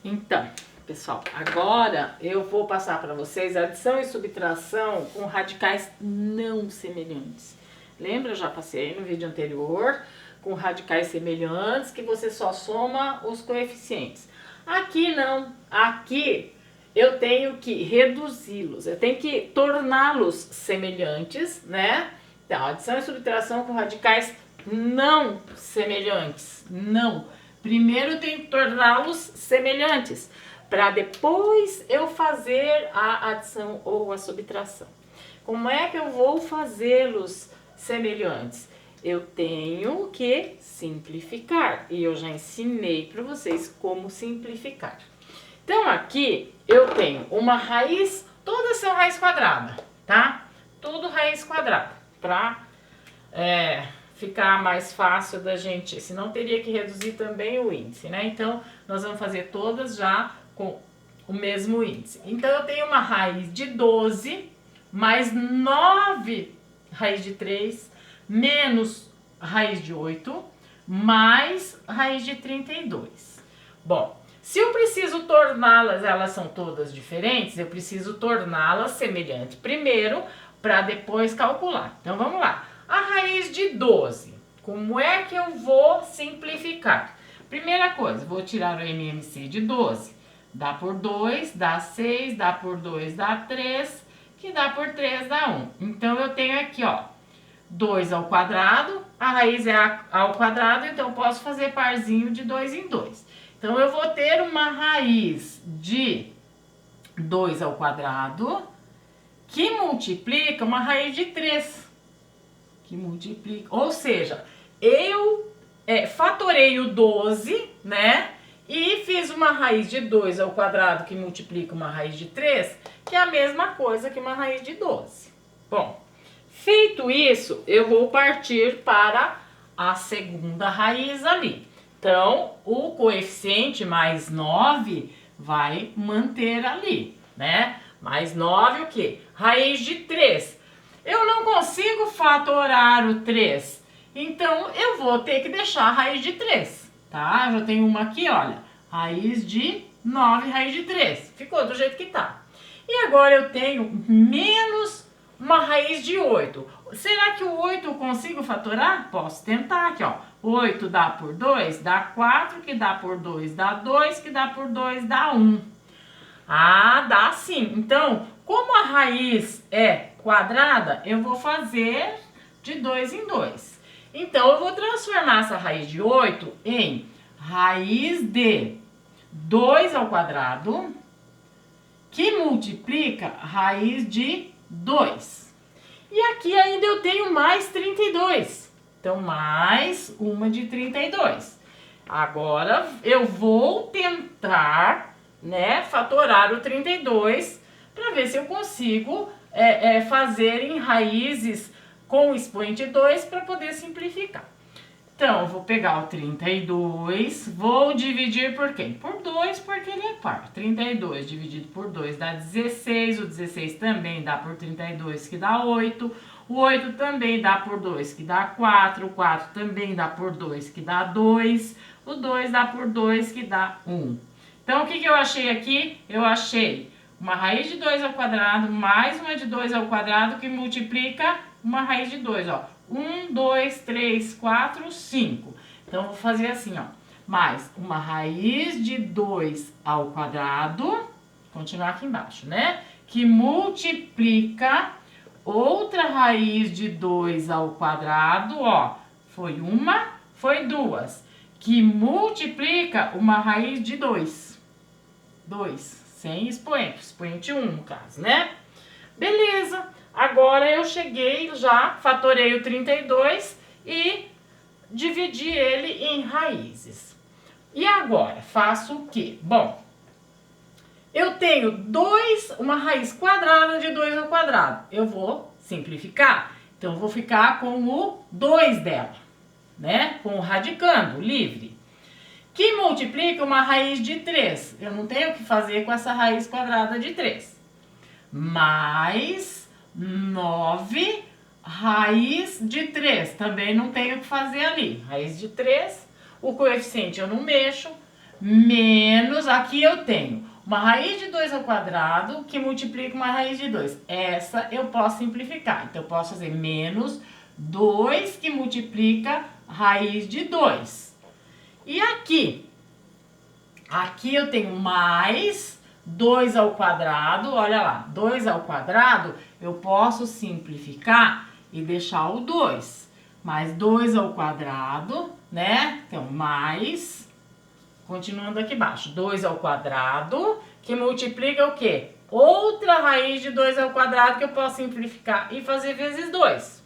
Então, pessoal, agora eu vou passar para vocês adição e subtração com radicais não semelhantes. Lembra? Eu já passei no vídeo anterior com radicais semelhantes que você só soma os coeficientes. Aqui não. Aqui eu tenho que reduzi-los, eu tenho que torná-los semelhantes, né? Então, adição e subtração com radicais não semelhantes. Não. Primeiro eu tenho que torná-los semelhantes, para depois eu fazer a adição ou a subtração. Como é que eu vou fazê-los semelhantes? Eu tenho que simplificar, e eu já ensinei para vocês como simplificar. Então aqui eu tenho uma raiz, todas são raiz quadrada, tá? Tudo raiz quadrada, para ficar mais fácil da gente, senão teria que reduzir também o índice, né? Então, nós vamos fazer todas já com o mesmo índice. Então, eu tenho uma raiz de 12, mais 9 raiz de 3, menos raiz de 8, mais raiz de 32. Bom, se eu preciso torná-las, elas são todas diferentes, eu preciso torná-las semelhantes primeiro, para depois calcular. Então, vamos lá. A raiz de 12, como é que eu vou simplificar? Primeira coisa, vou tirar o MMC de 12. Dá por 2, dá 6, dá por 2, dá 3, que dá por 3, dá 1. Então, eu tenho aqui, ó, 2 ao quadrado, a raiz é ao quadrado, então eu posso fazer parzinho de 2 em 2. Então, eu vou ter uma raiz de 2 ao quadrado, que multiplica uma raiz de 3. Que multiplica, ou seja, eu fatorei o 12, né? E fiz uma raiz de 2 ao quadrado que multiplica uma raiz de 3, que é a mesma coisa que uma raiz de 12. Bom, feito isso, eu vou partir para a segunda raiz ali. Então, o coeficiente mais 9 vai manter ali, né? Mais 9 o quê? Raiz de 3. Eu não consigo fatorar o 3, então eu vou ter que deixar a raiz de 3, tá? Eu já tenho uma aqui, olha, raiz de 9, raiz de 3. Ficou do jeito que tá. E agora eu tenho menos uma raiz de 8. Será que o 8 eu consigo fatorar? Posso tentar aqui, ó. 8 dá por 2, dá 4, que dá por 2, dá 2, que dá por 2, dá 1. Ah, dá sim. Então, como a raiz é quadrada, eu vou fazer de 2 em 2. Então, eu vou transformar essa raiz de 8 em raiz de 2 ao quadrado, que multiplica raiz de 2. E aqui ainda eu tenho mais 32. Então, mais uma de 32. Agora, eu vou tentar, né, fatorar o 32 para ver se eu consigo fazer em raízes com o expoente 2 para poder simplificar. Então, eu vou pegar o 32, vou dividir por quem? Por 2, porque ele é par. 32 dividido por 2 dá 16, o 16 também dá por 32, que dá 8. O 8 também dá por 2, que dá 4. O 4 também dá por 2, que dá 2. O 2 dá por 2, que dá 1. Então, o que eu achei aqui? Eu achei uma raiz de 2 ao quadrado mais uma de 2 ao quadrado que multiplica uma raiz de 2, ó. 1, 2, 3, 4, 5. Então, vou fazer assim, ó. Mais uma raiz de 2 ao quadrado, continuar aqui embaixo, né? Que multiplica outra raiz de 2 ao quadrado, ó. Foi uma, foi duas. Que multiplica uma raiz de 2. 2, sem expoente. Expoente 1, no caso, né? Beleza. Agora eu cheguei, já fatorei o 32 e dividi ele em raízes. E agora, faço o quê? Bom, eu tenho uma raiz quadrada de 2 ao quadrado. Eu vou simplificar. Então, eu vou ficar com o 2 dela, né? Com o radicando, livre. Que multiplica uma raiz de 3. Eu não tenho o que fazer com essa raiz quadrada de 3. Mais 9 raiz de 3. Também não tenho o que fazer ali. Raiz de 3, o coeficiente eu não mexo. menos, aqui eu tenho uma raiz de 2 ao quadrado que multiplica uma raiz de 2. Essa eu posso simplificar. Então, eu posso fazer menos 2 que multiplica raiz de 2. E aqui? Aqui eu tenho mais 2 ao quadrado, olha lá, 2 ao quadrado, eu posso simplificar e deixar o 2. Mais 2 ao quadrado, né? Então, mais, continuando aqui embaixo, 2 ao quadrado, que multiplica o quê? Outra raiz de 2 ao quadrado que eu posso simplificar e fazer vezes 2.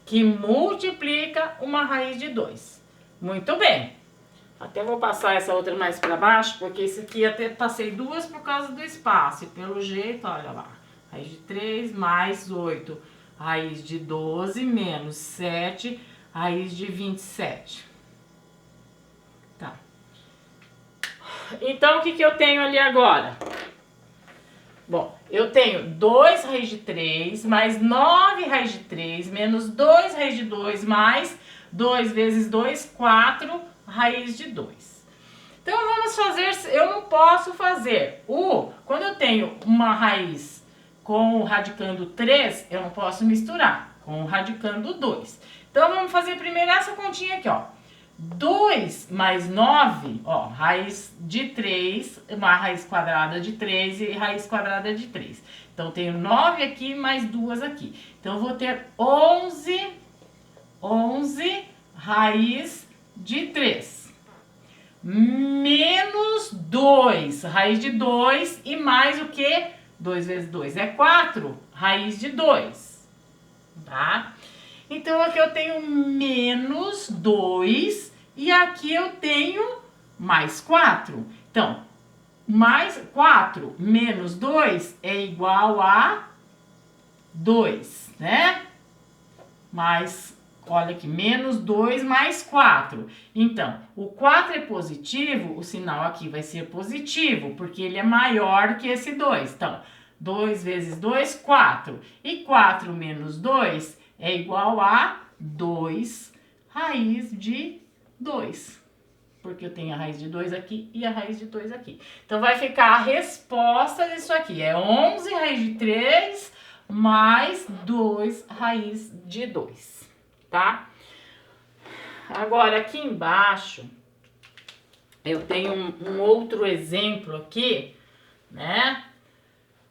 Que multiplica uma raiz de 2. Muito bem. Até vou passar essa outra mais para baixo, porque esse aqui até passei duas por causa do espaço. E pelo jeito, olha lá, raiz de 3 mais 8, raiz de 12 menos 7, raiz de 27. Tá. Então, o que eu tenho ali agora? Bom, eu tenho 2 raiz de 3 mais 9 raiz de 3 menos 2 raiz de 2 mais 2 vezes 2, 4 raiz de 2. Então, vamos fazer, eu não posso fazer quando eu tenho uma raiz com o radicando 3, eu não posso misturar com o radicando 2. Então, vamos fazer primeiro essa continha aqui, ó. 2 mais 9, ó, raiz de 3, uma raiz quadrada de 3 e raiz quadrada de 3. Então, eu tenho 9 aqui mais 2 aqui. Então, eu vou ter 11 raiz de 3. Menos 2, raiz de 2 e mais o que? 2 vezes 2 é 4, raiz de 2. Tá? Então, aqui eu tenho menos 2 e aqui eu tenho mais 4. Então, mais 4 menos 2 é igual a 2, né? Mais, olha aqui, menos 2 mais 4. Então, o 4 é positivo, o sinal aqui vai ser positivo, porque ele é maior que esse 2. Então, 2 vezes 2, 4. E 4 menos 2 é igual a 2 raiz de 2. Porque eu tenho a raiz de 2 aqui e a raiz de 2 aqui. Então, vai ficar a resposta disso aqui. É 11 raiz de 3 mais 2 raiz de 2, tá? Agora, aqui embaixo, eu tenho um outro exemplo aqui, né?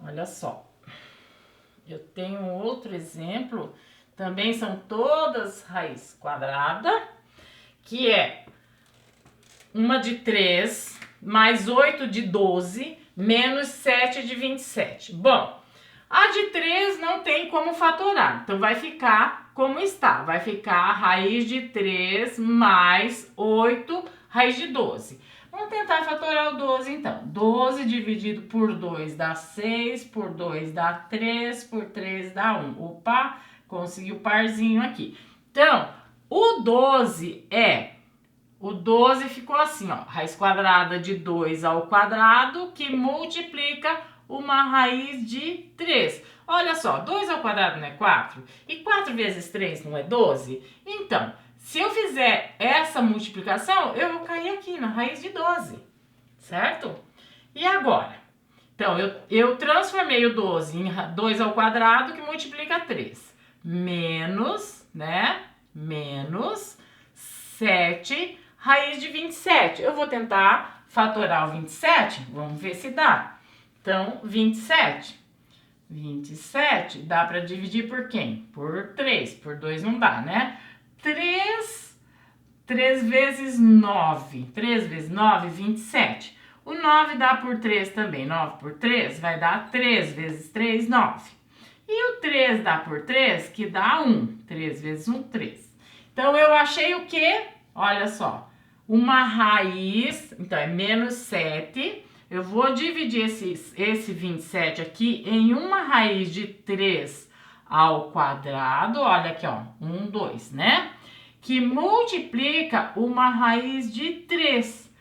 Olha só. Eu tenho um outro exemplo, também são todas raiz quadrada, que é uma de 3 mais 8 de 12 menos 7 de 27. Bom, a de 3 não tem como fatorar, então vai ficar como está. Vai ficar a raiz de 3 mais 8 raiz de 12. Vamos tentar fatorar o 12 então. 12 dividido por 2 dá 6, por 2 dá 3, por 3 dá 1. Opa, consegui o parzinho aqui. Então, o 12 ficou assim, ó, raiz quadrada de 2 ao quadrado, que multiplica uma raiz de 3. Olha só, 2 ao quadrado não é 4? E 4 vezes 3 não é 12? Então, se eu fizer essa multiplicação, eu vou cair aqui na raiz de 12, certo? E agora? Então, eu transformei o 12 em 2 ao quadrado, que multiplica 3. Menos, né? Menos 7 raiz de 27. Eu vou tentar fatorar o 27, vamos ver se dá. Então, 27 dá para dividir por quem? Por 3, por 2 não dá, né? 3 vezes 9, 3 vezes 9, 27. O 9 dá por 3 também, 9 por 3 vai dar 3 vezes 3, 9. E o 3 dá por 3, que dá 1, 3 vezes 1, 3. Então, eu achei o quê? Olha só, uma raiz, então é menos 7. Eu vou dividir esse 27 aqui em uma raiz de 3 ao quadrado. Olha aqui, ó, 1, 2, né? Que multiplica uma raiz de 3.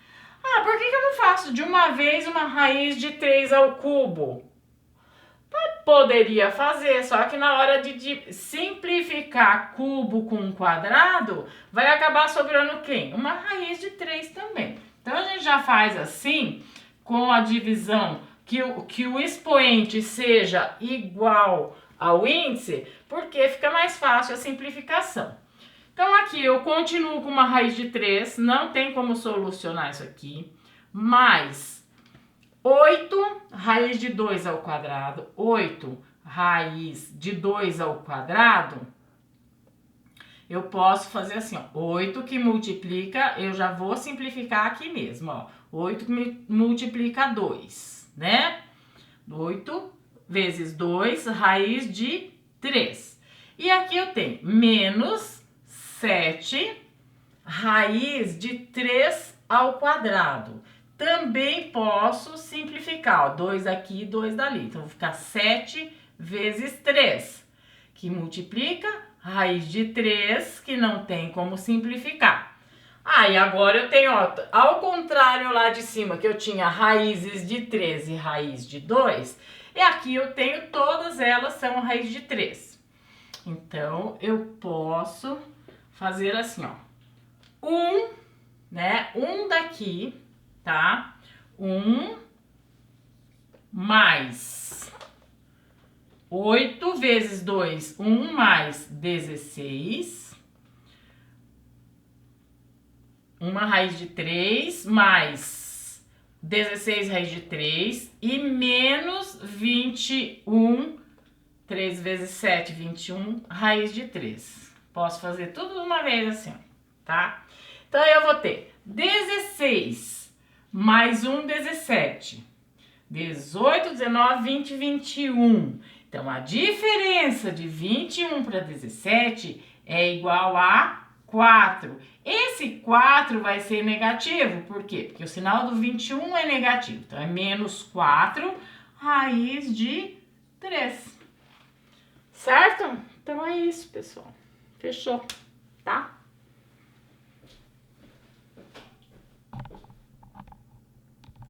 Ah, por que eu não faço de uma vez uma raiz de 3 ao cubo? Poderia fazer, só que na hora de simplificar cubo com quadrado, vai acabar sobrando quem? Uma raiz de 3 também. Então, a gente já faz assim, com a divisão, que o expoente seja igual ao índice, porque fica mais fácil a simplificação. Então, aqui eu continuo com uma raiz de 3, não tem como solucionar isso aqui, mais 8 raiz de 2 ao quadrado, 8 raiz de 2 ao quadrado, eu posso fazer assim, ó, 8 que multiplica, eu já vou simplificar aqui mesmo, ó, 8 que multiplica 2, né? 8 vezes 2, raiz de 3. E aqui eu tenho menos 7, raiz de 3 ao quadrado. Também posso simplificar, ó, 2 aqui e 2 dali. Então, vou ficar 7 vezes 3, que multiplica raiz de 3, que não tem como simplificar. E agora eu tenho, ó, ao contrário lá de cima, que eu tinha raízes de 3 e raiz de 2, e aqui eu tenho todas elas são raiz de 3. Então, eu posso fazer assim, ó, 1, né, 1 daqui, tá? 1 mais 8 vezes 2, 1 mais 16. Uma raiz de 3 mais 16 raiz de 3 e menos 21, 3 vezes 7, 21, raiz de 3. Posso fazer tudo de uma vez assim, tá? Então, eu vou ter 16 mais 1, 17. 18, 19, 20, 21. Então, a diferença de 21 para 17 é igual a 4. Esse 4 vai ser negativo, por quê? Porque o sinal do 21 é negativo. Então, é menos 4 raiz de 3. Certo? Então, é isso, pessoal. Fechou, tá?